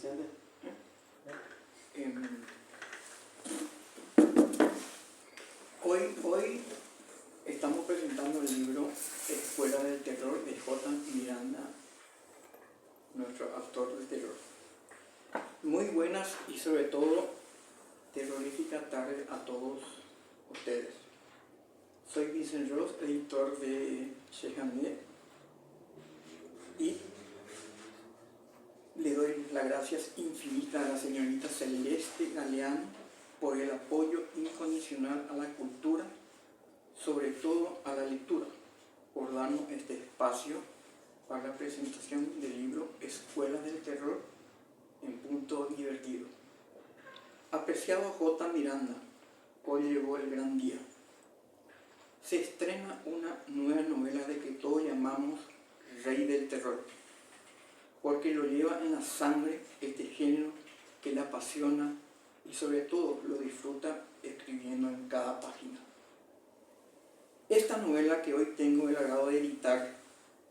Vicente. Hoy estamos presentando el libro Escuela del Terror de J. Miranda, nuestro autor de terror. Muy buenas y sobre todo terroríficas tardes a todos ustedes. Soy Vincent Ross, editor de Chejané, y le doy las gracias infinitas a la señorita Celeste Galeano por el apoyo incondicional a la cultura, sobre todo a la lectura, por darnos este espacio para la presentación del libro Escuela del Terror en punto divertido. Apreciado J. Miranda, hoy llegó el gran día. Se estrena una nueva novela de que todos llamamos Rey del Terror, porque lo lleva en la sangre este género que le apasiona y sobre todo lo disfruta escribiendo en cada página. Esta novela que hoy tengo el agrado de editar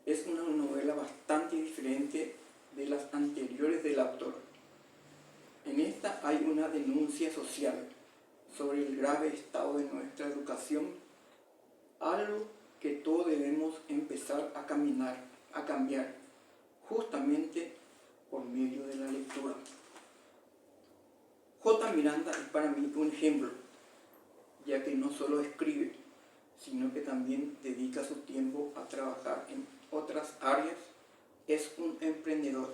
es una novela bastante diferente de las anteriores del autor. En esta hay una denuncia social sobre el grave estado de nuestra educación, algo que todos debemos empezar a cambiar, justamente por medio de la lectura. J. Miranda es para mí un ejemplo, ya que no solo escribe, sino que también dedica su tiempo a trabajar en otras áreas. Es un emprendedor,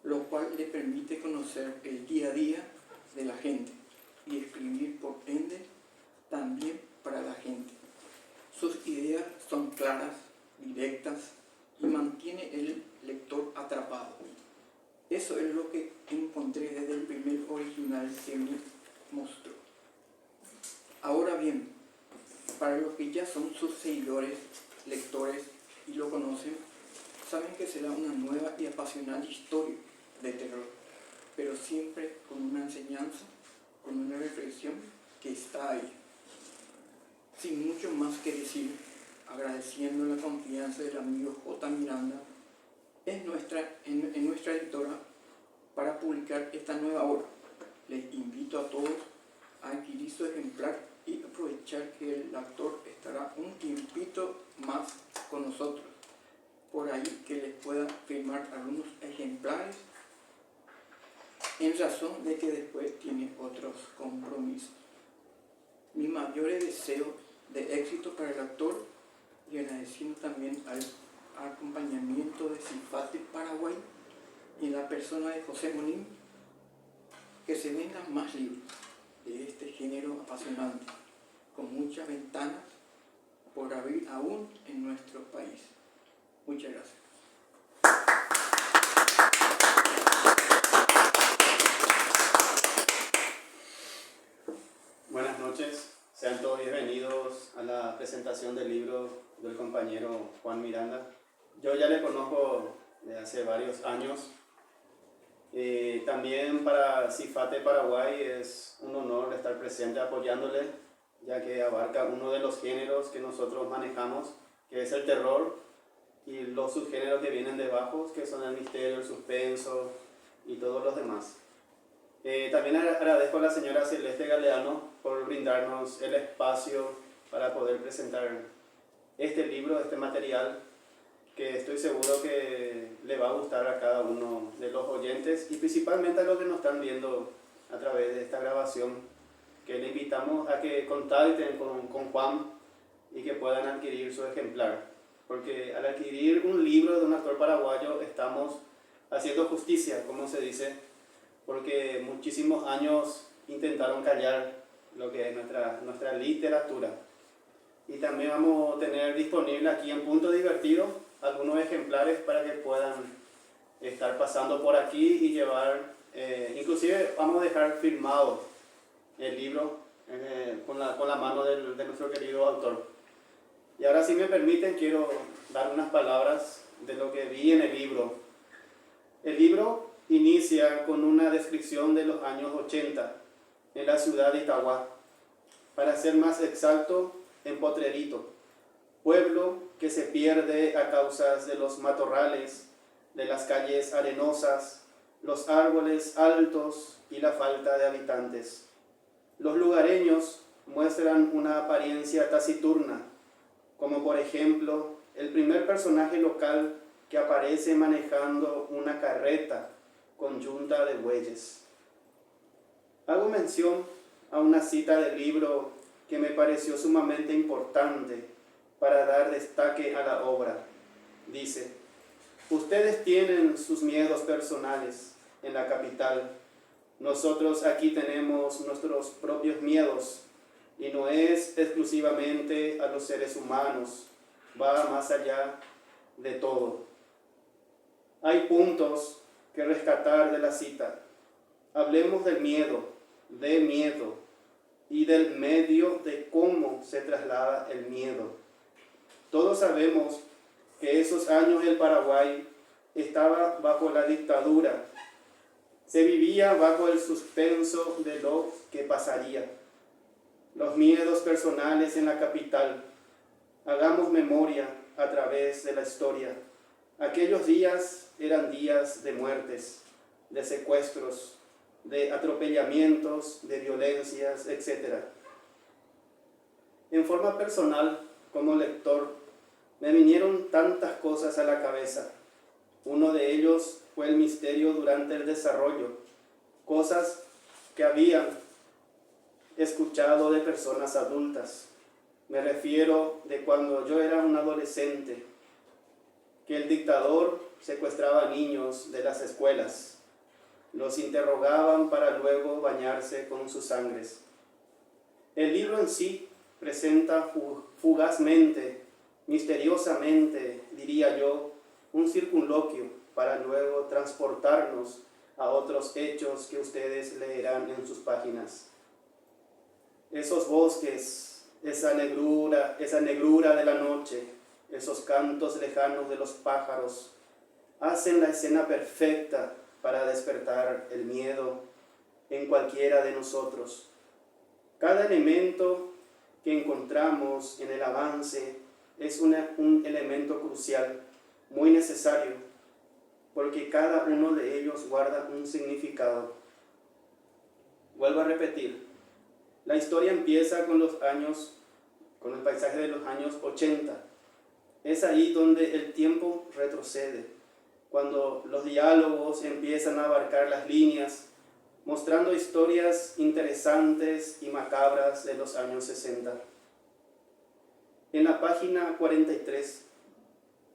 lo cual le permite conocer el día a día de la gente y escribir por ende también para la gente. Sus ideas son claras, directas y mantiene el lector atrapado. Eso es lo que encontré desde el primer original que me mostró. Ahora bien, para los que ya son sus seguidores, lectores y lo conocen, saben que será una nueva y apasionante historia de terror, pero siempre con una enseñanza, con una reflexión que está ahí. Sin mucho más que decir, agradeciendo la confianza del amigo J. Miranda en nuestra editora para publicar esta nueva obra. Les invito a todos a adquirir su ejemplar y aprovechar que el autor estará un tiempito más con nosotros. Por ahí que les pueda firmar algunos ejemplares en razón de que después tiene otros compromisos. Mi mayor deseo de éxito para el autor y agradeciendo también al acompañamiento de Cifate Paraguay y en la persona de José Monín, que se vendan más libros de este género apasionante, con muchas ventanas por abrir aún en nuestro país. Muchas gracias. Buenas noches, sean todos bienvenidos a la presentación del libro del compañero Juan Miranda. Yo ya le conozco de hace varios años. También para Cifate Paraguay es un honor estar presente apoyándole, ya que abarca uno de los géneros que nosotros manejamos, que es el terror, y los subgéneros que vienen debajo, que son el misterio, el suspenso y todos los demás. También agradezco a la señora Celeste Galeano por brindarnos el espacio para poder presentar este libro, este material, que estoy seguro que le va a gustar a cada uno de los oyentes y principalmente a los que nos están viendo a través de esta grabación, que le invitamos a que contacten con Juan y que puedan adquirir su ejemplar, porque al adquirir un libro de un autor paraguayo estamos haciendo justicia, como se dice, porque muchísimos años intentaron callar lo que es nuestra literatura. Y también vamos a tener disponible aquí en Punto Divertido algunos ejemplares para que puedan estar pasando por aquí y llevar, inclusive vamos a dejar firmado el libro con la mano de nuestro querido autor. Y ahora, si me permiten, quiero dar unas palabras de lo que vi en el libro. El libro inicia con una descripción de los años 80 en la ciudad de Itagua, para ser más exacto, en Potrerito, pueblo que se pierde a causa de los matorrales, de las calles arenosas, los árboles altos y la falta de habitantes. Los lugareños muestran una apariencia taciturna, como por ejemplo el primer personaje local que aparece manejando una carreta con yunta de bueyes. Hago mención a una cita del libro que me pareció sumamente importante para dar destaque a la obra. Dice: ustedes tienen sus miedos personales en la capital. Nosotros aquí tenemos nuestros propios miedos, y no es exclusivamente a los seres humanos, va más allá de todo. Hay puntos que rescatar de la cita. Hablemos del miedo, y del medio de cómo se traslada el miedo. Todos sabemos que esos años el Paraguay estaba bajo la dictadura. Se vivía bajo el suspenso de lo que pasaría. Los miedos personales en la capital. Hagamos memoria a través de la historia. Aquellos días eran días de muertes, de secuestros, de atropellamientos, de violencias, etc. En forma personal, como lector, me vinieron tantas cosas a la cabeza. Uno de ellos fue el misterio durante el desarrollo, cosas que habían escuchado de personas adultas. Me refiero de cuando yo era un adolescente, que el dictador secuestraba niños de las escuelas, los interrogaban para luego bañarse con sus sangres. El libro en sí presenta fugazmente, misteriosamente, diría yo, un circunloquio para luego transportarnos a otros hechos que ustedes leerán en sus páginas. Esos bosques, esa negrura de la noche, esos cantos lejanos de los pájaros, hacen la escena perfecta para despertar el miedo en cualquiera de nosotros. Cada elemento que encontramos en el avance es un elemento crucial, muy necesario, porque cada uno de ellos guarda un significado. Vuelvo a repetir, la historia empieza con el paisaje de los años 80. Es ahí donde el tiempo retrocede, cuando los diálogos empiezan a abarcar las líneas, mostrando historias interesantes y macabras de los años 60. En la página 43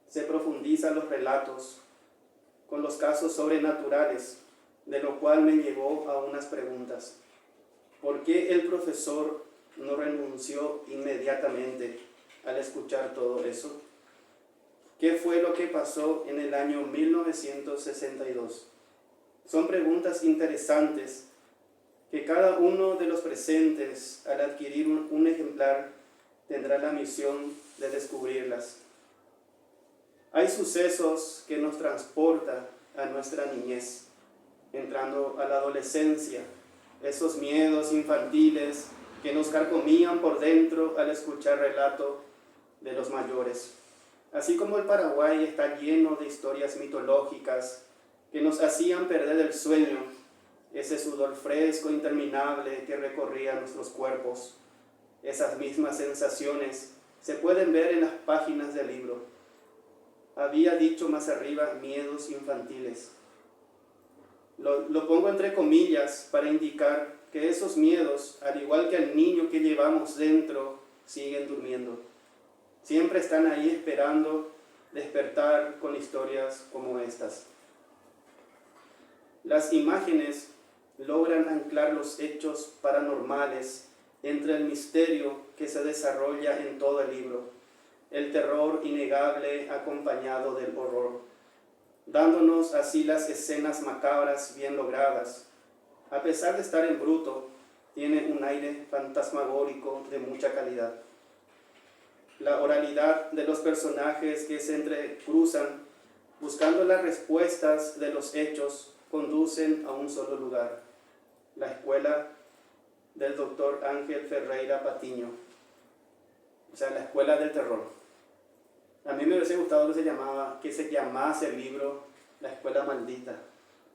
se profundizan los relatos con los casos sobrenaturales, de lo cual me llevó a unas preguntas. ¿Por qué el profesor no renunció inmediatamente al escuchar todo eso? ¿Qué fue lo que pasó en el año 1962? Son preguntas interesantes que cada uno de los presentes, al adquirir un ejemplar, tendrá la misión de descubrirlas. Hay sucesos que nos transportan a nuestra niñez, entrando a la adolescencia, esos miedos infantiles que nos carcomían por dentro al escuchar relato de los mayores. Así como el Paraguay está lleno de historias mitológicas que nos hacían perder el sueño, ese sudor fresco interminable que recorría nuestros cuerpos, esas mismas sensaciones se pueden ver en las páginas del libro. Había dicho más arriba miedos infantiles. Lo pongo entre comillas para indicar que esos miedos, al igual que el niño que llevamos dentro, siguen durmiendo. Siempre están ahí esperando despertar con historias como estas. Las imágenes logran anclar los hechos paranormales entre el misterio que se desarrolla en todo el libro, el terror innegable acompañado del horror, dándonos así las escenas macabras bien logradas. A pesar de estar en bruto, tiene un aire fantasmagórico de mucha calidad. La oralidad de los personajes que se entrecruzan, buscando las respuestas de los hechos, conducen a un solo lugar, la escuela del doctor Ángel Ferreira Patiño, o sea, la escuela del terror. A mí me hubiese gustado que se llamase el libro La Escuela Maldita,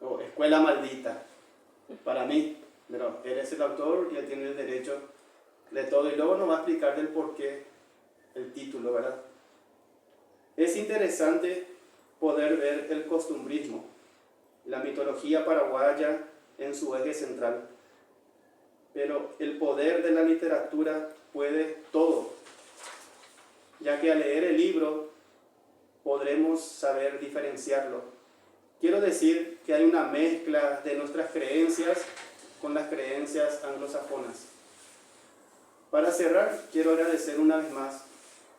o Escuela Maldita, para mí, pero él es el autor y él tiene el derecho de todo, y luego nos va a explicar del por qué el título, ¿verdad? Es interesante poder ver el costumbrismo, la mitología paraguaya en su eje central, pero el poder de la literatura puede todo, ya que al leer el libro podremos saber diferenciarlo. Quiero decir que hay una mezcla de nuestras creencias con las creencias anglosajonas. Para cerrar, quiero agradecer una vez más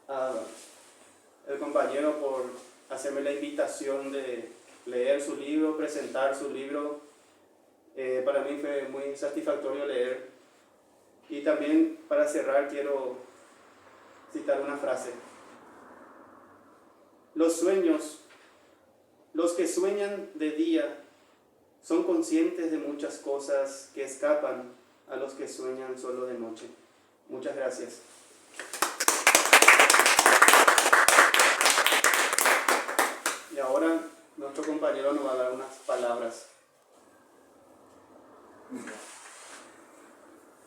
al compañero por hacerme la invitación de leer su libro, presentar su libro. Para mí fue muy satisfactorio leer. Y también para cerrar quiero citar una frase. Los sueños, los que sueñan de día, son conscientes de muchas cosas que escapan a los que sueñan solo de noche. Muchas gracias. Y ahora nuestro compañero nos va a dar unas palabras.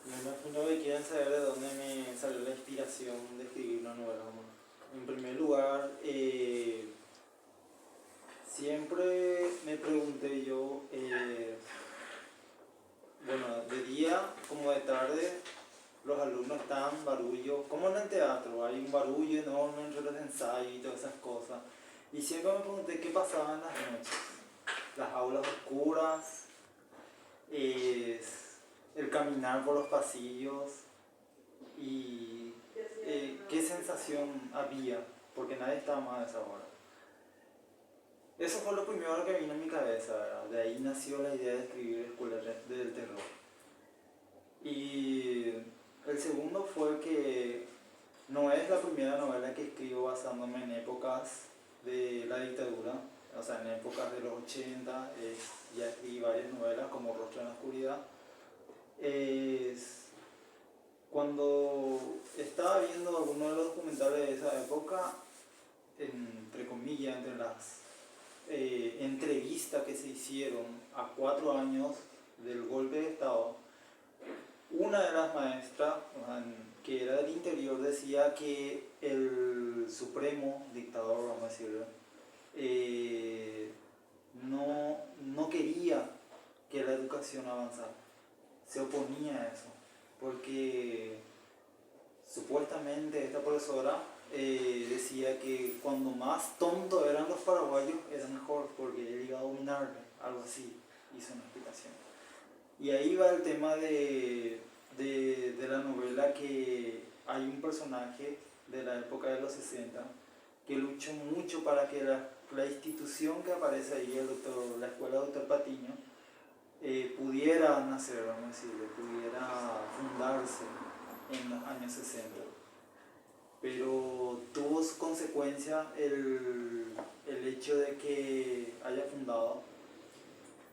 Me imagino que quieren saber de dónde me salió la inspiración de escribir una novela. En primer lugar, siempre me pregunté yo, bueno, de día como de tarde, los alumnos están barullo, como en el teatro, hay un barullo enorme entre los ensayos y todas esas cosas. Y siempre me pregunté qué pasaba en las noches, las aulas oscuras, el caminar por los pasillos y qué sensación había, porque nadie estaba más a esa hora. Eso fue lo primero que vino a mi cabeza, ¿verdad? De ahí nació la idea de escribir Escuela del Terror. Y el segundo fue que no es la primera novela que escribo basándome en épocas de la dictadura, o sea, en épocas de los 80, ya escribí varias novelas como Rostro en la Oscuridad. Cuando estaba viendo algunos de los documentales de esa época, entre comillas, entre las entrevistas que se hicieron a 4 años del golpe de Estado, una de las maestras, que era del interior, decía que el supremo dictador, vamos a decirlo, no quería que la educación avanzara, se oponía a eso, porque supuestamente esta profesora decía que cuando más tontos eran los paraguayos era mejor, porque él iba a dominarle, algo así, hizo una explicación. Y ahí va el tema de la novela, que hay un personaje de la época de los 60 que luchó mucho para que la institución que aparece ahí, la Escuela Doctor Patiño, pudiera nacer, vamos a decirlo, pudiera fundarse en los años 60. Pero tuvo su consecuencia el hecho de que haya fundado,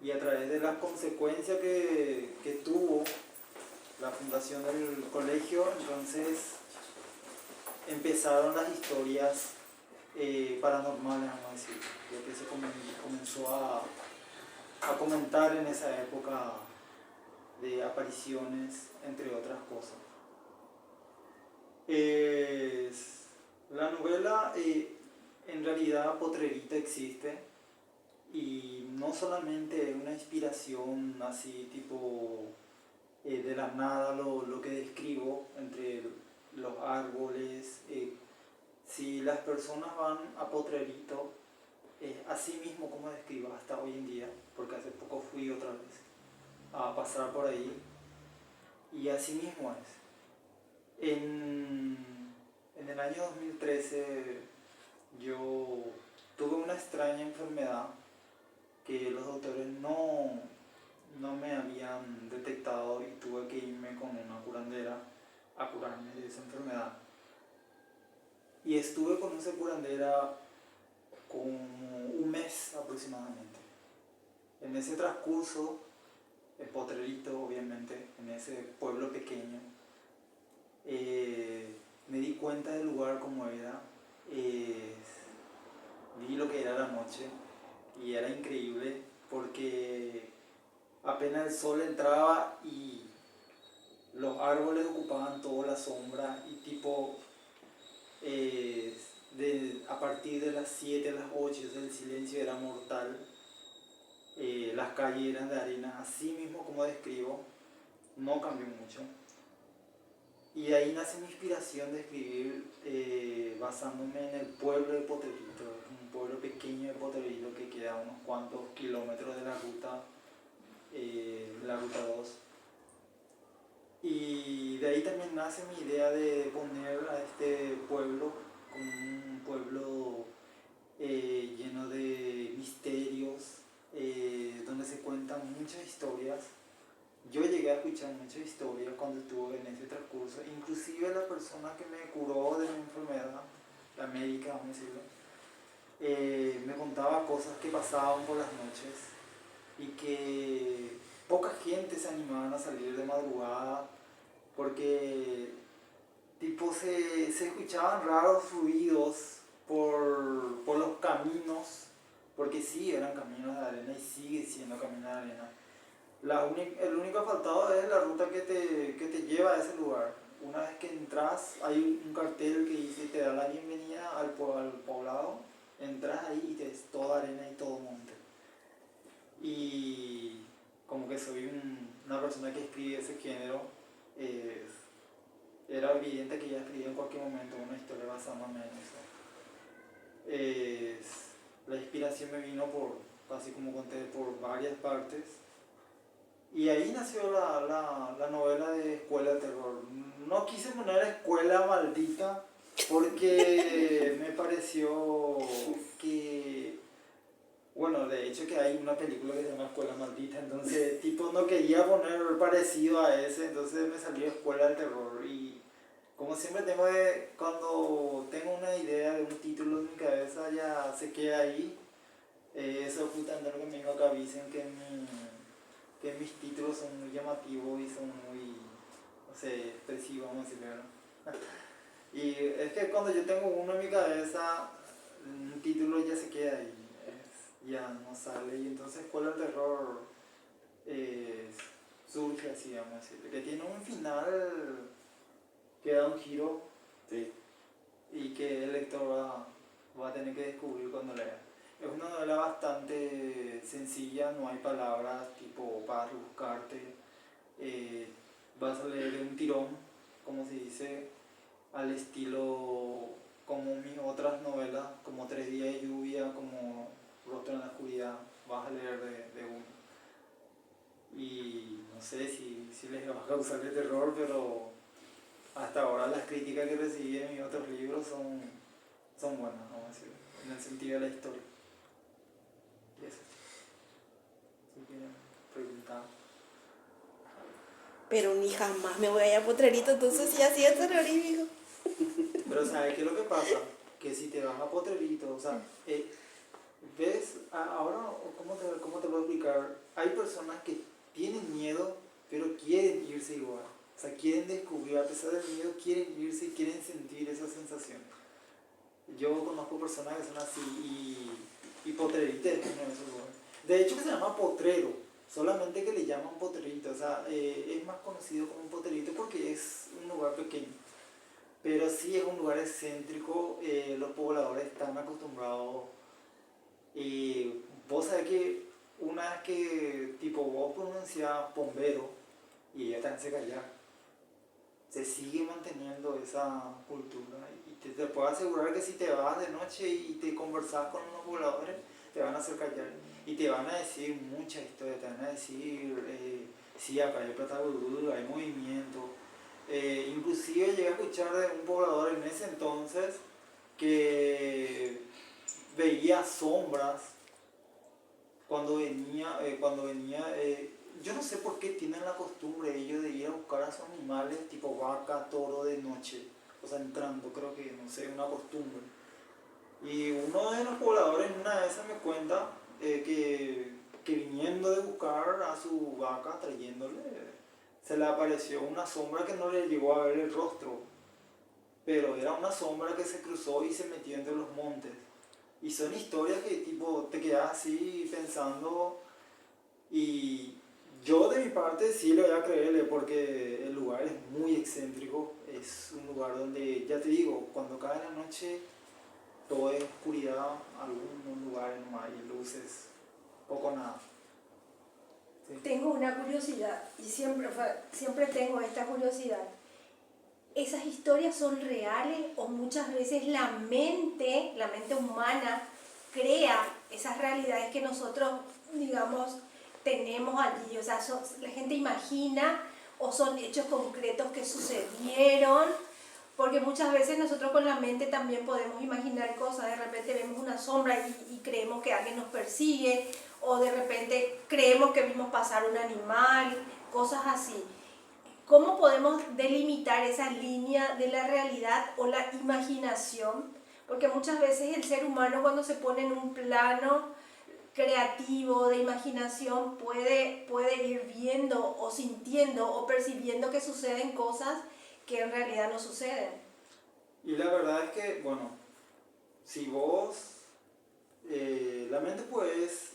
y a través de las consecuencias que tuvo la fundación del colegio, entonces empezaron las historias paranormales, vamos a decir, lo que se comenzó a comentar en esa época de apariciones, entre otras cosas. La novela, en realidad, Potrerita existe, y no solamente una inspiración así tipo de la nada lo que describo entre los árboles. Si las personas van a Potrerito, así mismo como describo hasta hoy en día, porque hace poco fui otra vez a pasar por ahí, y así mismo es. En el año 2013 yo tuve una extraña enfermedad que los doctores no me habían detectado, y tuve que irme con una curandera a curarme de esa enfermedad. Y estuve con esa curandera como un mes aproximadamente. En ese transcurso, en Potrerito, obviamente, en ese pueblo pequeño, me di cuenta del lugar como era, vi lo que era la noche, y era increíble porque apenas el sol entraba y los árboles ocupaban toda la sombra y tipo a partir de las 7 a las 8 el silencio era mortal, las calles eran de arena, así mismo como describo, no cambió mucho. Y de ahí nace mi inspiración de escribir basándome en el pueblo de Potrerito, un pueblo pequeño de Potrerito que queda a unos cuantos kilómetros de la ruta 2. Y de ahí también nace mi idea de poner a este pueblo como un pueblo lleno de misterios, donde se cuentan muchas historias. Yo llegué a escuchar muchas historias cuando estuve en ese transcurso, inclusive la persona que me curó de mi enfermedad, la médica, vamos a decirlo, me contaba cosas que pasaban por las noches y que poca gente se animaba a salir de madrugada porque tipo se escuchaban raros ruidos por los caminos, porque sí eran caminos de arena y sigue siendo caminos de arena. El único asfaltado es la ruta que te lleva a ese lugar. Una vez que entras, hay un cartel que dice, te da la bienvenida al poblado. Entras ahí y te es toda arena y todo monte. Y como que soy una persona que escribe ese género, era evidente que ya escribí en cualquier momento una historia basándome en eso. La inspiración me vino así como conté, por varias partes. Y ahí nació la novela de Escuela de Terror. No quise poner Escuela Maldita porque me pareció que, bueno, de hecho que hay una película que se llama Escuela Maldita, entonces tipo no quería poner parecido a ese, entonces me salió Escuela de Terror. Y como siempre cuando tengo una idea de un título en mi cabeza ya se queda ahí. Eso es justamente lo que me dijo acá, dicen que mis títulos son muy llamativos y son muy, no sé, expresivos, vamos a decirlo, ¿no? Y es que cuando yo tengo uno en mi cabeza, un título ya se queda ahí, ya no sale. Y entonces Escuela del Terror surge así, vamos a decirlo, que tiene un final que da un giro, Sí. y que el lector va a tener que descubrir cuando lea. Es una novela bastante sencilla, no hay palabras tipo para rebuscarte. Vas a leer de un tirón, como se dice, al estilo como mis otras novelas, como Tres días de lluvia, como Rostro en la oscuridad, vas a leer de uno. Y no sé si les va a causar de terror, pero hasta ahora las críticas que recibí en mis otros libros son buenas, vamos a decir, en el sentido de la historia. Y eso. Si quieren preguntar. Pero ni jamás me voy a ir a Potrerito, entonces sí así es terrorífico. Pero ¿sabes qué es lo que pasa? Que si te vas a Potrerito, o sea, ves, ahora, ¿cómo te puedo explicar? Hay personas que tienen miedo, pero quieren irse igual. O sea, quieren descubrir, a pesar del miedo, quieren irse y quieren sentir esa sensación. Yo conozco personas que son así y Potrerito es uno de esos lugares. De hecho que se llama Potrero, solamente que le llaman Potrerito. O sea, es más conocido como Potrerito porque es un lugar pequeño. Pero sí es un lugar excéntrico, los pobladores están acostumbrados. Vos sabés que una vez que tipo vos pronuncias bombero y ella también se calla, se sigue manteniendo esa cultura. Y te puedo asegurar que si te vas de noche y te conversas con unos pobladores, te van a hacer callar y te van a decir muchas historias, te van a decir, sí, acá hay plata gurú, hay movimiento. Inclusive llegué a escuchar de un poblador en ese entonces que veía sombras cuando venía, yo no sé por qué tienen la costumbre ellos de ir a buscar a sus animales tipo vaca, toro de noche, o sea, entrando, creo que, no sé, una costumbre. Y uno de los pobladores una vez me cuenta que viniendo de buscar a su vaca, trayéndole, se le apareció una sombra que no le llegó a ver el rostro, pero era una sombra que se cruzó y se metió entre los montes. Y son historias que tipo te quedas así pensando Y yo de mi parte sí le voy a creerle porque el lugar es muy excéntrico, es un lugar donde, ya te digo, cuando cae la noche todo es oscuridad, algunos lugares no hay luces, poco nada. Sí. Tengo una curiosidad y siempre tengo esta curiosidad. ¿Esas historias son reales o muchas veces la mente humana crea esas realidades que nosotros, digamos, tenemos allí? O sea, la gente imagina o son hechos concretos que sucedieron, porque muchas veces nosotros con la mente también podemos imaginar cosas. De repente vemos una sombra y creemos que alguien nos persigue, o de repente creemos que vimos pasar un animal, cosas así. ¿Cómo podemos delimitar esa línea de la realidad o la imaginación? Porque muchas veces el ser humano, cuando se pone en un plano creativo de imaginación, puede ir viendo o sintiendo o percibiendo que suceden cosas que en realidad no suceden. Y la verdad es que, bueno, si vos, la mente pues,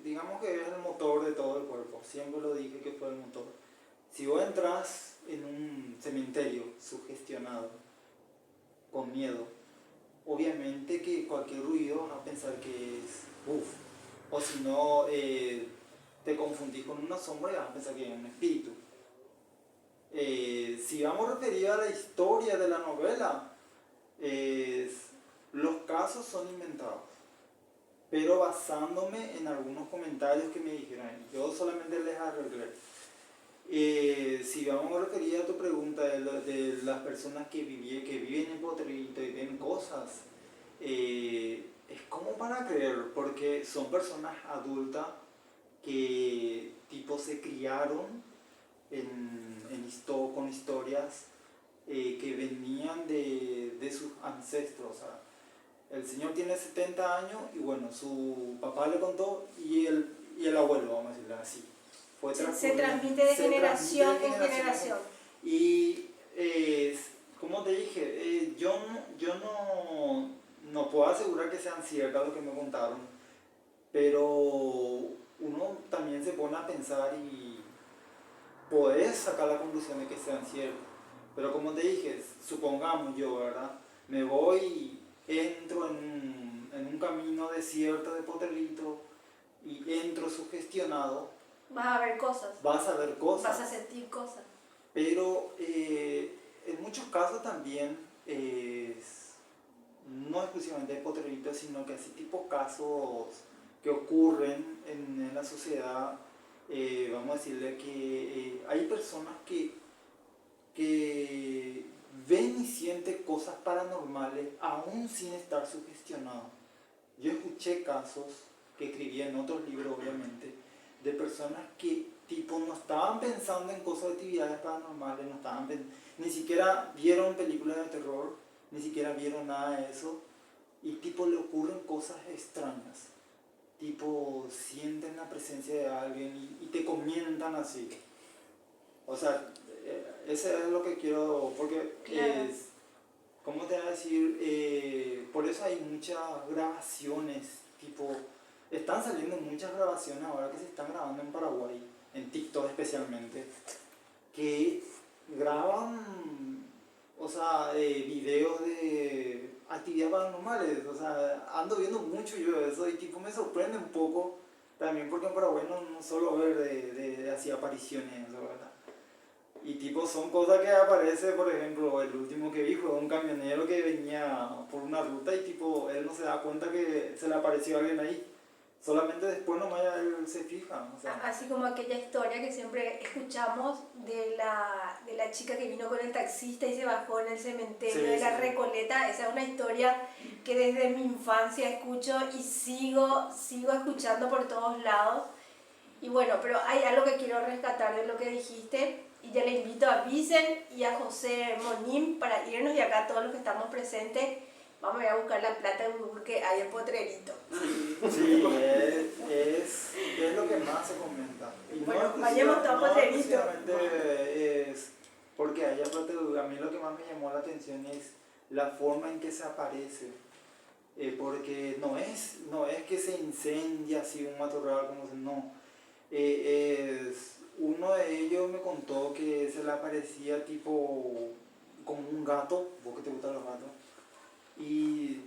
digamos que es el motor de todo el cuerpo, siempre lo dije que fue el motor. Si vos entras en un cementerio sugestionado, con miedo, obviamente que cualquier ruido vas a pensar que es uff, o si no te confundís con una sombra y vas a pensar que es un espíritu. Si vamos referidos a la historia de la novela, los casos son inventados, pero basándome en algunos comentarios que me dijeron, yo solamente les arreglé. Si vamos a referir a tu pregunta de las personas que viven en Potrerillo y ven cosas, es como para creer, porque son personas adultas que tipo se criaron con historias que venían de sus ancestros. O sea, el señor tiene 70 años y bueno, su papá le contó y el abuelo, vamos a decirlo así. Se transmite de generación en generación. Y como te dije, yo no puedo asegurar que sean ciertas lo que me contaron, pero uno también se pone a pensar y podés sacar la conclusión de que sean ciertas. Pero como te dije, supongamos yo, ¿verdad? Me voy y entro en un camino desierto de Potrerillo y entro sugestionado. Vas a ver cosas. Vas a ver cosas. Vas a sentir cosas. Pero en muchos casos también, no exclusivamente de Potrerillo, sino que así tipo casos que ocurren en la sociedad, vamos a decirle que hay personas que ven y sienten cosas paranormales aún sin estar sugestionados. Yo escuché casos que escribí en otros libros, obviamente, de personas que tipo no estaban pensando en cosas de actividades paranormales, no estaban ni siquiera vieron películas de terror, ni siquiera vieron nada de eso, y tipo le ocurren cosas extrañas, tipo sienten la presencia de alguien y te comentan así. O sea, ese es lo que quiero, porque claro. ¿Cómo te voy a decir? Por eso hay muchas grabaciones, tipo, están saliendo muchas grabaciones ahora que se están grabando en Paraguay, en TikTok especialmente, que graban, o sea, videos de actividades paranormales. O sea, ando viendo mucho yo eso y tipo me sorprende un poco también porque en Paraguay no suelo ver de así apariciones, ¿verdad? Y tipo son cosas que aparece, por ejemplo, el último que vi fue un camionero que venía por una ruta y tipo él no se da cuenta que se le apareció alguien ahí. Solamente después nomás ya él se fija. O sea. Así como aquella historia que siempre escuchamos de la chica que vino con el taxista y se bajó en el cementerio de la Recoleta. Esa es una historia que desde mi infancia escucho y sigo escuchando por todos lados. Y bueno, pero hay algo que quiero rescatar de lo que dijiste. Y ya le invito a Vicen y a José Monín para irnos, y acá todos los que estamos presentes vamos a ir a buscar la plata de Google que hay en Potrerillo. Sí, es lo que más se comenta. Y bueno, no vayamos todos a Potrerillo. Es porque allá plata de Google, a mí lo que más me llamó la atención es la forma en que se aparece. Porque no es que se incendia así un matorral, como se, no. Uno de ellos me contó que se le aparecía tipo como un gato, vos que te gustan los gatos, y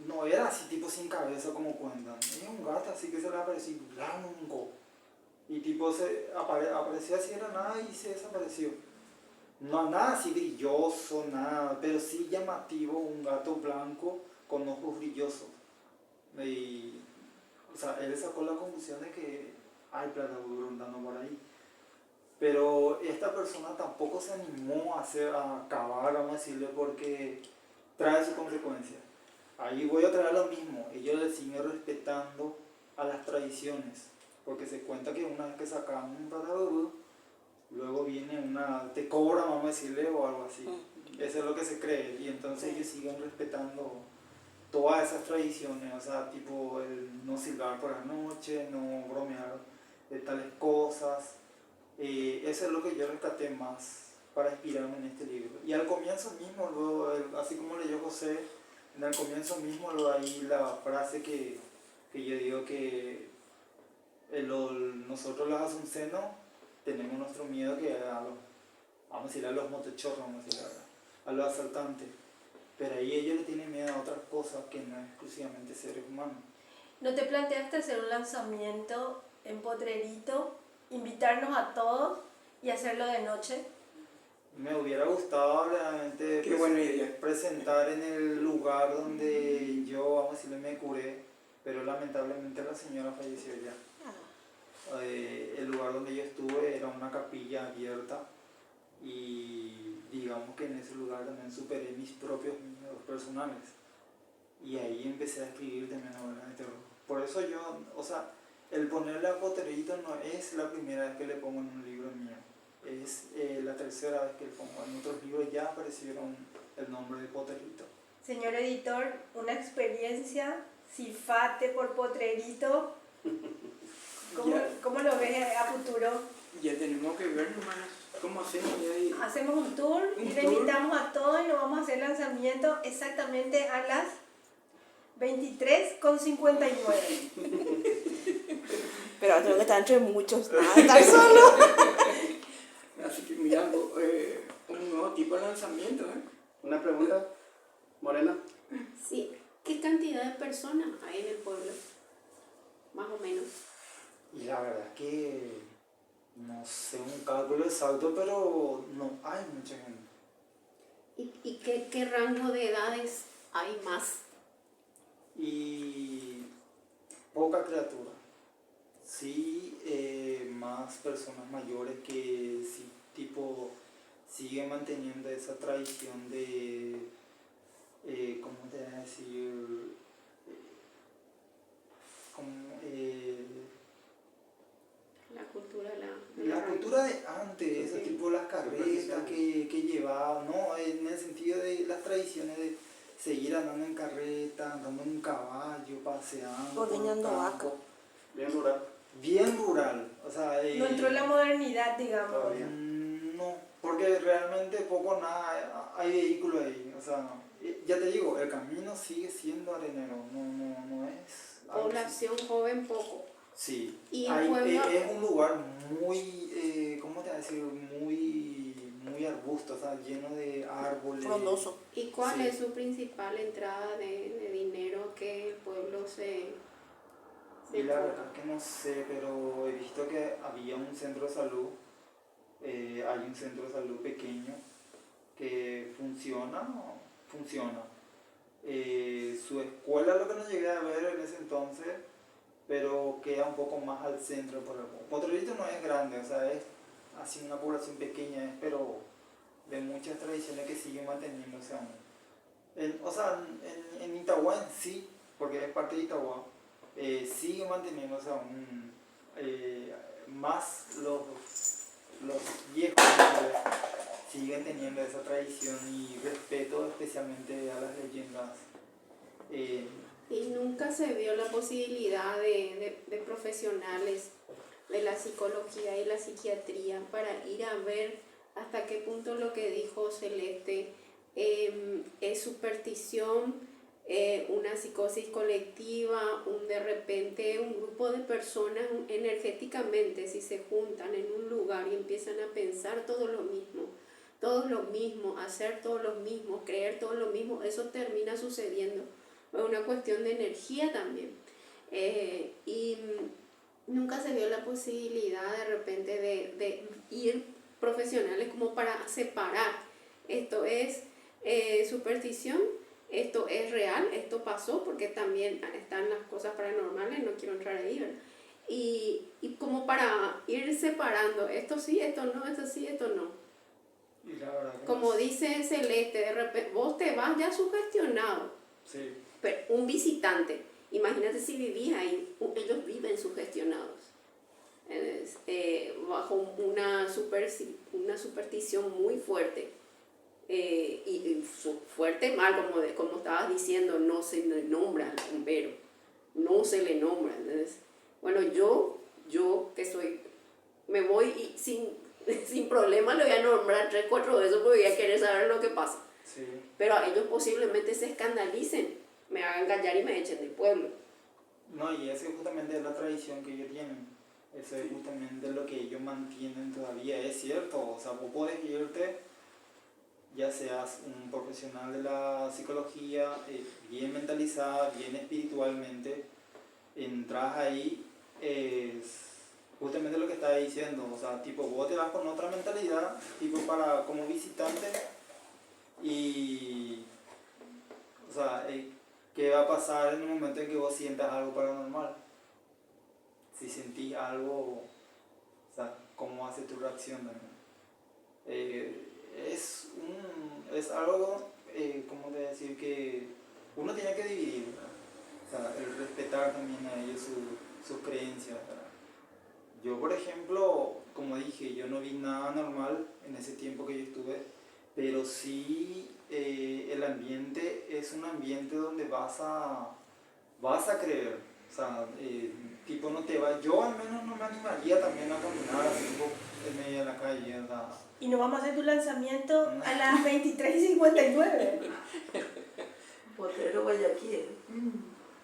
no era así tipo sin cabeza como cuentan, era un gato así que se le aparecía blanco, y tipo aparecía así de la nada y se desapareció. No, nada así brilloso, nada, pero sí llamativo, un gato blanco con ojos brillosos. Y, o sea, él sacó la conclusión de que hay plata rondando por ahí. Pero esta persona tampoco se animó a acabar, vamos a decirle, porque trae sus consecuencias. Ahí voy a traer lo mismo, ellos le siguen respetando a las tradiciones, porque se cuenta que una vez que sacan un ratadú, luego viene te cobra, vamos a decirle, o algo así. Eso es lo que se cree, y entonces ellos siguen respetando todas esas tradiciones, o sea, tipo el no silbar por la noche, no bromear de tales cosas. Eso es lo que yo rescaté más para inspirarme en este libro. Y al comienzo mismo, luego, así como leyó José, en el comienzo mismo lo ahí la frase que yo digo que nosotros los asuncenos tenemos nuestro miedo que vamos a decir a los motochorros, vamos a decir a los asaltantes. Pero ahí ellos le tienen miedo a otras cosas que no es exclusivamente seres humanos. ¿No te planteaste hacer un lanzamiento en Potrerito, invitarnos a todos y hacerlo de noche? Me hubiera gustado realmente Qué buena idea. presentar en el lugar donde yo, vamos a decirle, me curé, pero lamentablemente la señora falleció ya. El lugar donde yo estuve era una capilla abierta y digamos que en ese lugar también superé mis propios miedos personales y ahí empecé a escribir también novelas de terror. Por eso yo, o sea, el ponerle a Potrerito no es la primera vez que le pongo en un libro mío, es la tercera vez que le pongo. En otros libros ya aparecieron el nombre de Potrerito. Señor editor, una experiencia, Cifate por Potrerito. ¿Cómo lo ves a futuro? Ya tenemos que ver nomás cómo hacemos ya. Hacemos un tour y le invitamos a todos y nos vamos a hacer lanzamiento exactamente a las 23:59. Pero tengo que estar entre muchos, nada, estar solo. Así que mirando un nuevo tipo de lanzamiento. ¿Una pregunta, Morena? Sí, ¿qué cantidad de personas hay en el pueblo? Más o menos. Y la verdad es que no sé un cálculo exacto, pero no hay mucha gente. ¿Y qué rango de edades hay más? Y poca criatura. Sí, más personas mayores que sí, tipo, siguen manteniendo esa tradición de, ¿cómo te voy a decir? La cultura, La cultura de antes, ese tipo las carretas que llevaban, ¿no? En el sentido de las tradiciones de seguir andando en carreta, andando en un caballo, paseando. Ordeñando vaca. Bien rural. Bien rural, o sea... No entró la modernidad, digamos. Todavía. No, porque realmente poco nada hay vehículos ahí, o sea, ya te digo, el camino sigue siendo arenero, no es... algo así. población joven poco. Sí, Y el pueblo- es un lugar muy, ¿cómo te voy a decir? Muy arbusto, o sea, lleno de árboles. Frondoso. ¿Y cuál Sí. es su principal entrada de dinero que el pueblo se Y la verdad que no sé, pero he visto que había un centro de salud, hay un centro de salud pequeño que funciona. Su escuela, lo que no llegué a ver en ese entonces, pero queda un poco más al centro. Potrerito no es grande, o sea, es así una población pequeña, pero de muchas tradiciones que siguen manteniéndose aún. En Itagua en sí, porque es parte de Itagua, sigue manteniéndose aún más los viejos siguen teniendo esa tradición y respeto especialmente a las leyendas. Y nunca se vio la posibilidad de profesionales de la psicología y la psiquiatría para ir a ver hasta qué punto lo que dijo Celeste es superstición, una psicosis colectiva, de repente un grupo de personas energéticamente, si se juntan en un lugar y empiezan a pensar todo lo mismo, hacer todo lo mismo, creer todo lo mismo, eso termina sucediendo. Es una cuestión de energía también. Y nunca se vio la posibilidad de repente de ir profesionales como para separar. Esto es superstición, esto es real, esto pasó, porque también están las cosas paranormales, no quiero entrar ahí, ¿verdad? Y como para ir separando, esto sí, esto no, esto sí, esto no. Y la verdad que Como dice Celeste, de repente vos te vas ya sugestionado, sí. pero un visitante, imagínate si vivís ahí, ellos viven sugestionados, bajo una superstición muy fuerte. Y fuerte mal, como estabas diciendo, no se le nombra al bombero, no se le nombra. Entonces, bueno, yo que soy, me voy y sin problema le voy a nombrar 3, 4 veces porque voy a querer saber lo que pasa. Sí. Pero a ellos posiblemente se escandalicen, me hagan callar y me echen del pueblo. No, y esa es justamente la tradición que ellos tienen. Eso es justamente lo que ellos mantienen todavía. Es cierto, o sea, vos podés irte, ya seas un profesional de la psicología, bien mentalizada, bien espiritualmente, entras ahí, es justamente lo que estaba diciendo, o sea, tipo, vos te vas con otra mentalidad, tipo, como visitante, y, o sea, ¿qué va a pasar en el momento en que vos sientas algo paranormal? Si sentís algo, o sea, ¿cómo hace tu reacción también? Es algo, ¿cómo te decir? Que uno tiene que dividir, ¿verdad? O sea, el respetar también a ellos sus creencias, ¿verdad? Yo, por ejemplo, como dije, yo no vi nada normal en ese tiempo que yo estuve, pero sí el ambiente es un ambiente donde vas a creer. O sea, tipo no te va, yo al menos no me animaría también a caminar así en medio de la calle, o sea, Y nos vamos a hacer tu lanzamiento a las 23:59. Potrero Guayaquil.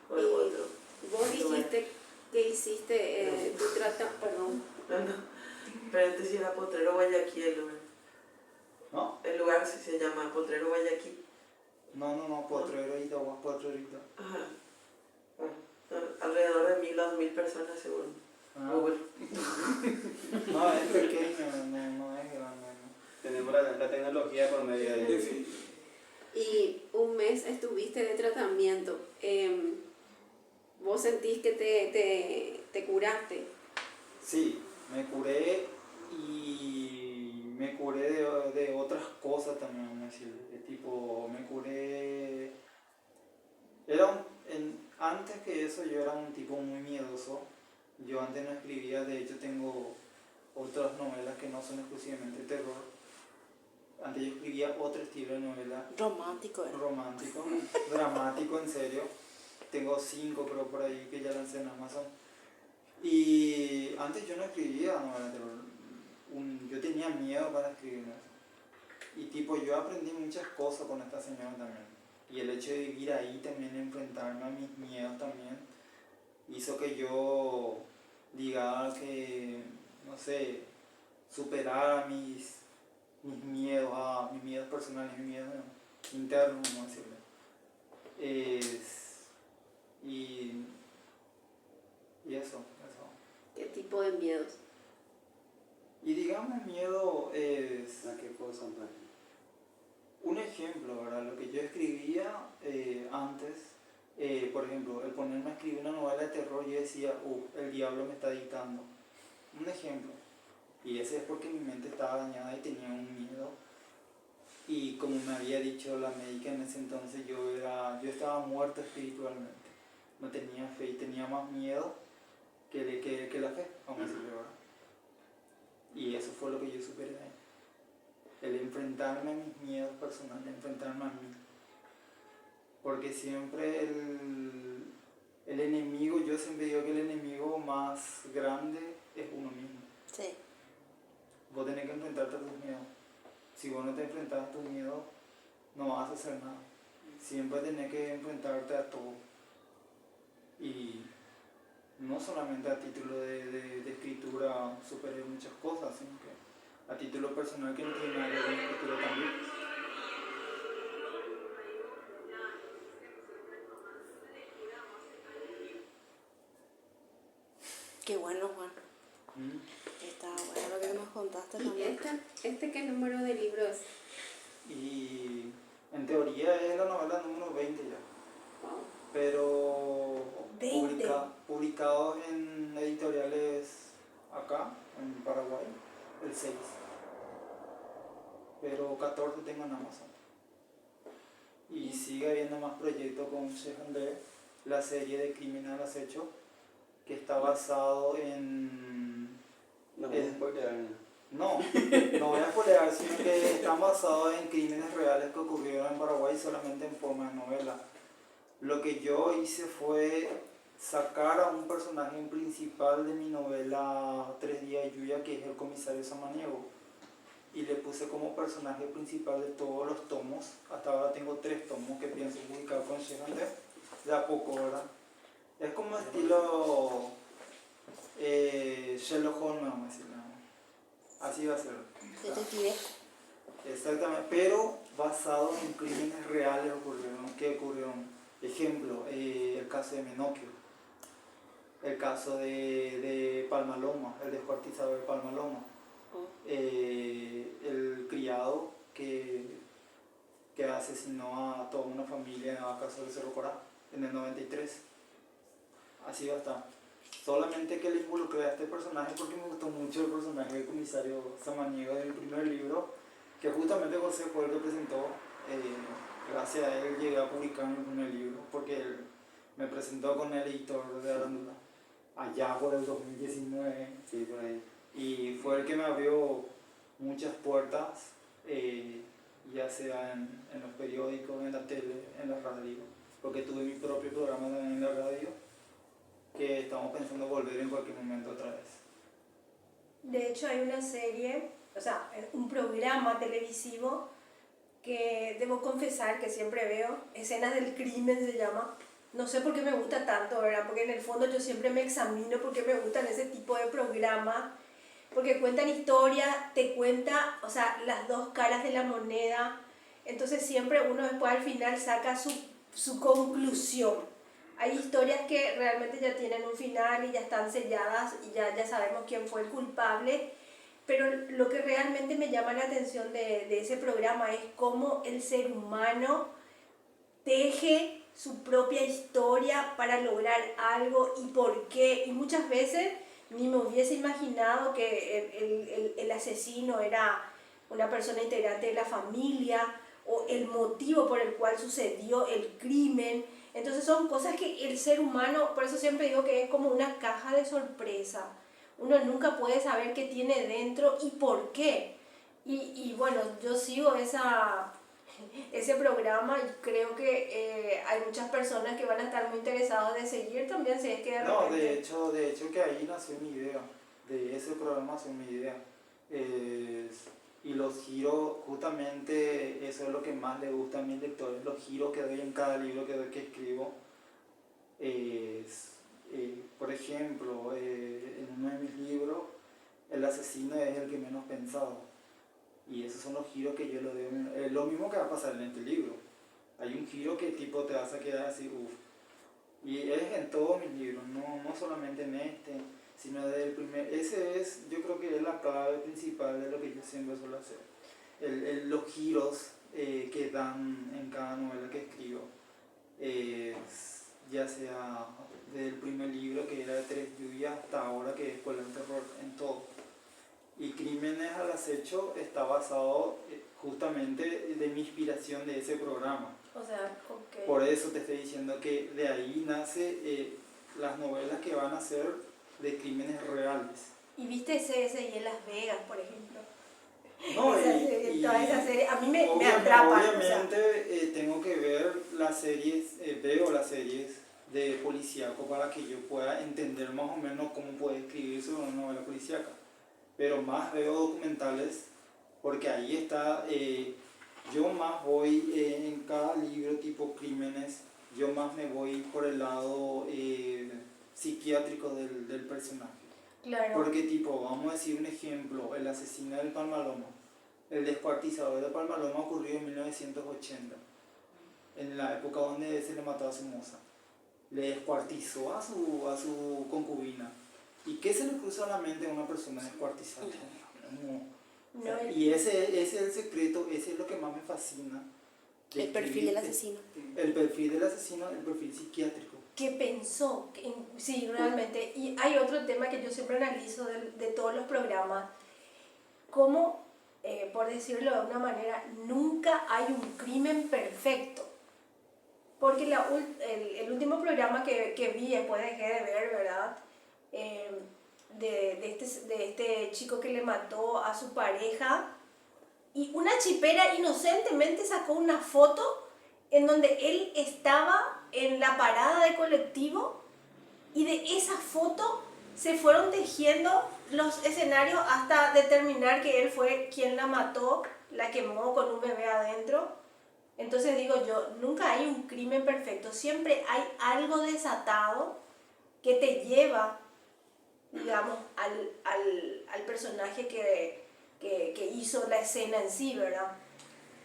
O el otro. Vos dijiste que hiciste tu perdón. Pero este sí era Potrero Guayaquil el lugar. ¿no? El lugar sí se llama Potrero Guayaquil. No, Potrerito, Potrerito. Ajá. Bueno, alrededor de 1.000 a 2.000 personas según Google. No, es pequeño, no es grande. ¿No? Tenemos la tecnología por medio de eso. Y un mes estuviste de tratamiento. ¿Vos sentís que te curaste? Sí, me curé y me curé de otras cosas también, vamos a decir. Tipo, me curé... Antes que eso yo era un tipo muy miedoso. Yo antes no escribía, de hecho tengo otras novelas que no son exclusivamente terror. Antes yo escribía otro estilo de novela. Romántico, ¿eh? Romántico, dramático, en serio. Tengo 5 creo por ahí que ya lancé en Amazon. Y antes yo no escribía novela de terror. Yo tenía miedo para escribir eso. Y tipo yo aprendí muchas cosas con esta señora también. Y el hecho de vivir ahí también, enfrentarme a mis miedos también, hizo que yo diga que, no sé, superara mis miedos personales, mis miedos internos, vamos a decirlo. Y eso. ¿Qué tipo de miedos? Y digamos miedo es... ¿A qué cosa? Un ejemplo, ¿verdad? Lo que yo escribía antes, por ejemplo, el ponerme a escribir una novela de terror, yo decía, el diablo me está dictando. Un ejemplo. Y ese es porque mi mente estaba dañada y tenía un miedo. Y como me había dicho la médica en ese entonces, yo estaba muerto espiritualmente. No tenía fe y tenía más miedo que la fe, vamos a decirlo, ¿verdad? Y eso fue lo que yo superé ahí. El enfrentarme a mis miedos personales, enfrentarme a mí. Porque siempre el enemigo, yo siempre digo que el enemigo más grande es uno mismo. Sí. Vos tenés que enfrentarte a tus miedos. Si vos no te enfrentas a tus miedos, no vas a hacer nada. siempre tenés que enfrentarte a todo. Y no solamente a título de escritura superé muchas cosas, sino que a título personal que no tiene nada que ver con escritura también. Qué bueno, Juan. Está bueno lo que nos contaste ¿Y también. este qué número de libro es? Y en teoría es la novela número 20 ya, Wow. pero 20. publicados en editoriales acá, en Paraguay, el 6. Pero 14 tengo en Amazon. Y sigue habiendo más proyectos con Shehandé, la serie de Crímenes al Acecho, que está basado en... No, spoiler. No voy a spoilear, sino que están basados en crímenes reales que ocurrieron en Paraguay solamente en forma de novela. Lo que yo hice fue sacar a un personaje principal de mi novela 3 días de lluvia, que es el comisario Samaniego, y le puse como personaje principal de todos los tomos. Hasta ahora tengo 3 tomos que pienso publicar con Shehandé, de a poco, ¿verdad? Es como estilo Sherlock Holmes, vamos a decirlo. Así va a ser. Detective. Exactamente, pero basado en crímenes reales que ocurrieron. Ejemplo, el caso de Menocchio, el caso de Palmaloma, el descuartizador de Palmaloma, el criado que asesinó a toda una familia en el caso de Cerro Corá en el 93. Así va a estar. Solamente que le involucré a este personaje porque me gustó mucho el personaje del comisario Samaniego del primer libro, que justamente José fue el que presentó. Gracias a él llegué a publicar mi primer libro, porque él me presentó con el editor de Arándula, allá por el 2019. Sí, por ahí. Y fue el que me abrió muchas puertas, ya sea en los periódicos, en la tele, en la radio, porque tuve mi propio programa también en la radio, que estamos pensando volver en cualquier momento otra vez. De hecho, hay una serie, o sea, un programa televisivo que debo confesar que siempre veo, Escenas del Crimen se llama. No sé por qué me gusta tanto, ¿verdad? Porque en el fondo yo siempre me examino porque me gustan ese tipo de programas, porque cuentan historia, te cuenta, o sea, las dos caras de la moneda. Entonces siempre uno después al final saca su conclusión. Hay historias que realmente ya tienen un final y ya están selladas y ya sabemos quién fue el culpable, pero lo que realmente me llama la atención de ese programa es cómo el ser humano teje su propia historia para lograr algo y por qué. Y muchas veces ni me hubiese imaginado que el asesino era una persona integrante de la familia o el motivo por el cual sucedió el crimen. Entonces son cosas que el ser humano, por eso siempre digo que es como una caja de sorpresa. Uno nunca puede saber qué tiene dentro y por qué. Y bueno, yo sigo ese programa y creo que hay muchas personas que van a estar muy interesadas de seguir también, si es que de No, repente... de hecho que ahí nació mi idea, de ese programa nació mi idea. Y los giros, justamente eso es lo que más le gusta a mis lectores, los giros que doy en cada libro que escribo. Por ejemplo, en uno de mis libros, el asesino es el que menos pensado. Y esos son los giros que yo le doy. Lo mismo que va a pasar en este libro. Hay un giro que tipo te vas a quedar así, uff. Y es en todos mis libros, no solamente en este, sino desde el primer. Ese es, yo creo que es la clave principal de lo que yo siempre suelo hacer. Los giros que dan en cada novela que escribo. Ya sea desde el primer libro, que era de 3 lluvias, hasta ahora, que es Escuela del Terror, en todo. Y Crímenes al Acecho está basado justamente de mi inspiración de ese programa. O sea, ok. Por eso te estoy diciendo que de ahí nace las novelas que van a ser de crímenes reales. ¿Y viste ese y en Las Vegas, por ejemplo? No, Toda esa serie, a mí me atrapa. Obviamente tengo que ver las series, veo las series de policíaco para que yo pueda entender más o menos cómo puede escribirse una novela policíaca. Pero más veo documentales porque ahí está yo más voy en cada libro tipo crímenes, yo más me voy por el lado psiquiátrico del personaje. Claro. Porque tipo, vamos a decir un ejemplo, el asesino del Palmaloma, el descuartizador de Palmaloma ocurrió en 1980, en la época donde se le mató a su moza. Le descuartizó a su concubina. ¿Y qué se le cruza a la mente a una persona descuartizada? No. No, Y ese es el secreto, ese es lo que más me fascina. El perfil del asesino. El perfil del asesino, el perfil psiquiátrico. ¿qué pensó? Sí, realmente. Y hay otro tema que yo siempre analizo de todos los programas. Cómo, por decirlo de una manera, nunca hay un crimen perfecto. Porque el último programa que vi, después dejé de ver, ¿verdad? De este chico que le mató a su pareja. Y una chipera inocentemente sacó una foto en donde él estaba en la parada de colectivo y de esa foto se fueron tejiendo los escenarios hasta determinar que él fue quien la mató, la quemó con un bebé adentro. Entonces digo yo, nunca hay un crimen perfecto, siempre hay algo desatado que te lleva, digamos, al personaje que hizo la escena en sí, ¿verdad?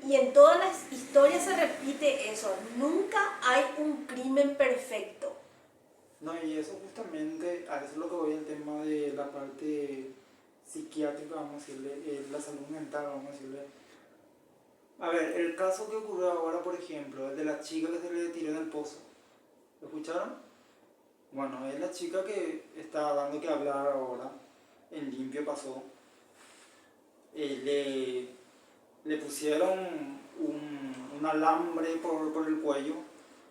Y en todas las historias se repite eso, nunca hay un crimen perfecto. No, y eso justamente, a eso es lo que voy al tema de la parte psiquiátrica, vamos a decirle, la salud mental, vamos a decirle. A ver, el caso que ocurrió ahora, por ejemplo, el de la chica que se le tiró en el pozo. ¿Lo escucharon? Bueno, es la chica que está dando que hablar ahora, en limpio pasó. Le pusieron un alambre por el cuello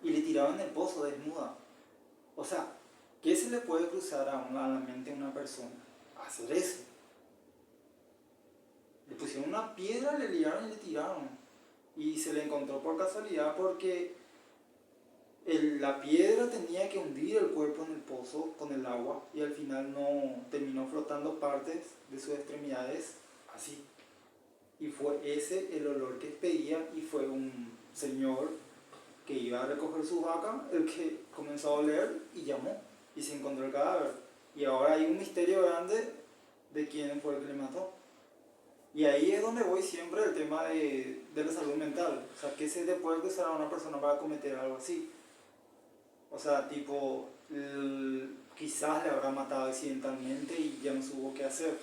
y le tiraron en el pozo desnuda. O sea, ¿qué se le puede cruzar a la mente a una persona? Hacer eso. Le pusieron una piedra, le liaron y le tiraron. Y se le encontró por casualidad porque la piedra tenía que hundir el cuerpo en el pozo con el agua y al final no terminó flotando partes de sus extremidades así. Y fue ese el olor que expedía y fue un señor que iba a recoger su vaca el que comenzó a oler y llamó y se encontró el cadáver. Y ahora hay un misterio grande de quién fue el que le mató. Y ahí es donde voy siempre el tema de la salud mental. O sea, ¿qué se le puede cruzar a una persona para cometer algo así? O sea, tipo, quizás le habrá matado accidentalmente y ya no supo qué hacer.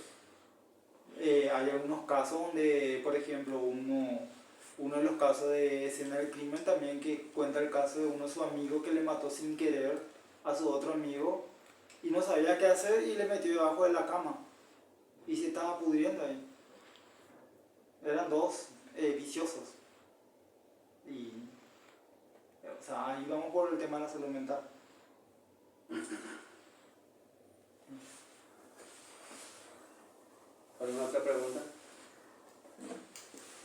Hay algunos casos donde, por ejemplo, uno de los casos de escena del crimen también que cuenta el caso de uno de sus amigos que le mató sin querer a su otro amigo y no sabía qué hacer y le metió debajo de la cama y se estaba pudriendo ahí. Eran dos viciosos. Y, o sea, ahí vamos por el tema de la salud mental. ¿Alguna otra pregunta?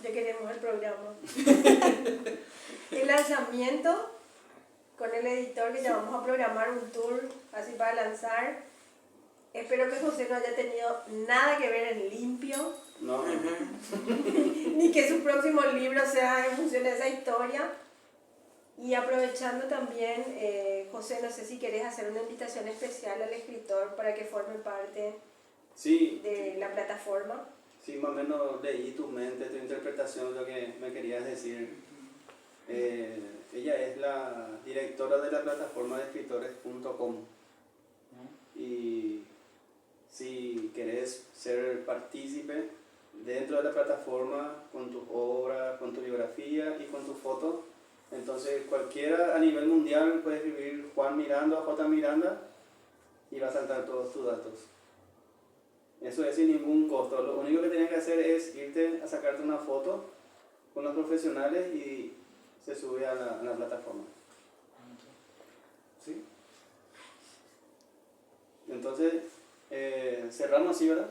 Ya queremos el programa. El lanzamiento con el editor que ya vamos a programar un tour así para lanzar. Espero que José no haya tenido nada que ver en limpio, No. ni que su próximo libro sea en función de esa historia. Y aprovechando también, José, no sé si querés hacer una invitación especial al escritor para que forme parte Sí, de la plataforma. sí, más o menos leí tu mente, tu interpretación, lo que me querías decir. Ella es la directora de la plataforma de escritores.com. Y si querés ser partícipe dentro de la plataforma con tus obras, con tu biografía y con tu foto, entonces cualquiera a nivel mundial puede escribir Juan Miranda o J. Miranda y va a saltar todos tus datos. Eso es sin ningún costo. Lo único que tienes que hacer es irte a sacarte una foto con los profesionales y se sube a la plataforma. ¿Sí? Entonces, cerramos así, ¿verdad?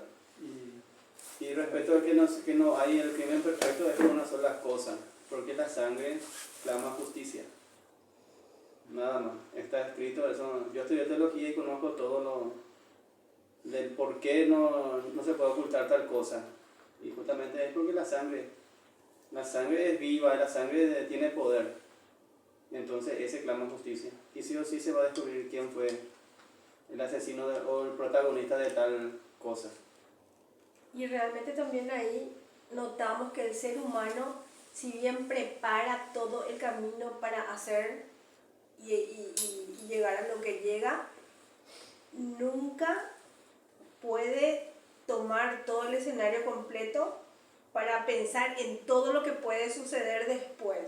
Y respecto a que no hay el crimen perfecto, es por una sola cosa, porque la sangre clama justicia. Nada más. Está escrito eso. Yo estudié teología y conozco todo lo del por qué no se puede ocultar tal cosa. Y justamente es porque la sangre La sangre es viva, la sangre tiene poder. Entonces ese clama justicia. Y sí o sí se va a descubrir quién fue el asesino o el protagonista de tal cosa. Y realmente también ahí notamos que el ser humano, si bien prepara todo el camino para hacer y llegar a lo que llega, nunca puede tomar todo el escenario completo para pensar en todo lo que puede suceder después.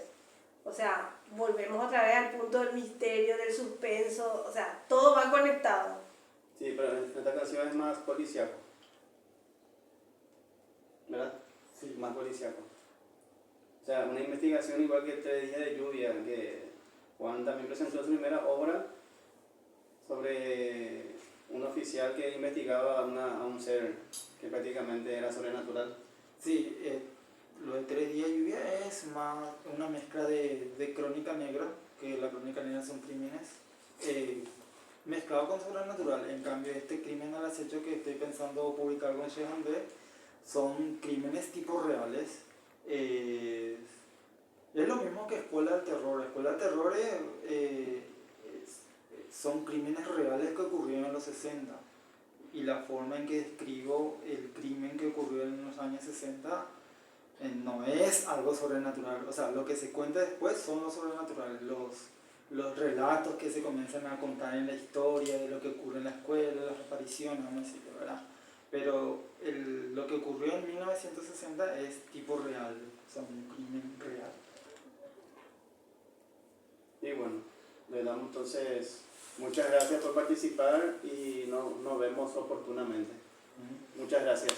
O sea, volvemos otra vez al punto del misterio, del suspenso, o sea, todo va conectado. Sí, pero en esta canción es más policíaco. ¿Verdad? Sí, más policíaco. O sea, una investigación igual que 3 días de lluvia, que Juan también presentó su primera obra sobre un oficial que investigaba a un ser que prácticamente era sobrenatural. Sí, lo de 3 días de lluvia es más una mezcla de crónica negra, que la crónica negra son crímenes, mezclado con sobrenatural. En cambio, este crimen al acecho que estoy pensando publicar con Shehan B son crímenes tipo reales. Es lo mismo que Escuela del Terror. Escuela del Terror son crímenes reales que ocurrieron en los 60. Y la forma en que describo el crimen que ocurrió en los años 60 no es algo sobrenatural. O sea, lo que se cuenta después son lo sobrenatural, los relatos que se comienzan a contar en la historia de lo que ocurre en la escuela, las apariciones, vamos a decir, ¿verdad? Pero lo que ocurrió en 1960 es tipo real, o sea, un crimen real. Y bueno, le damos entonces muchas gracias por participar y nos vemos oportunamente. Muchas gracias.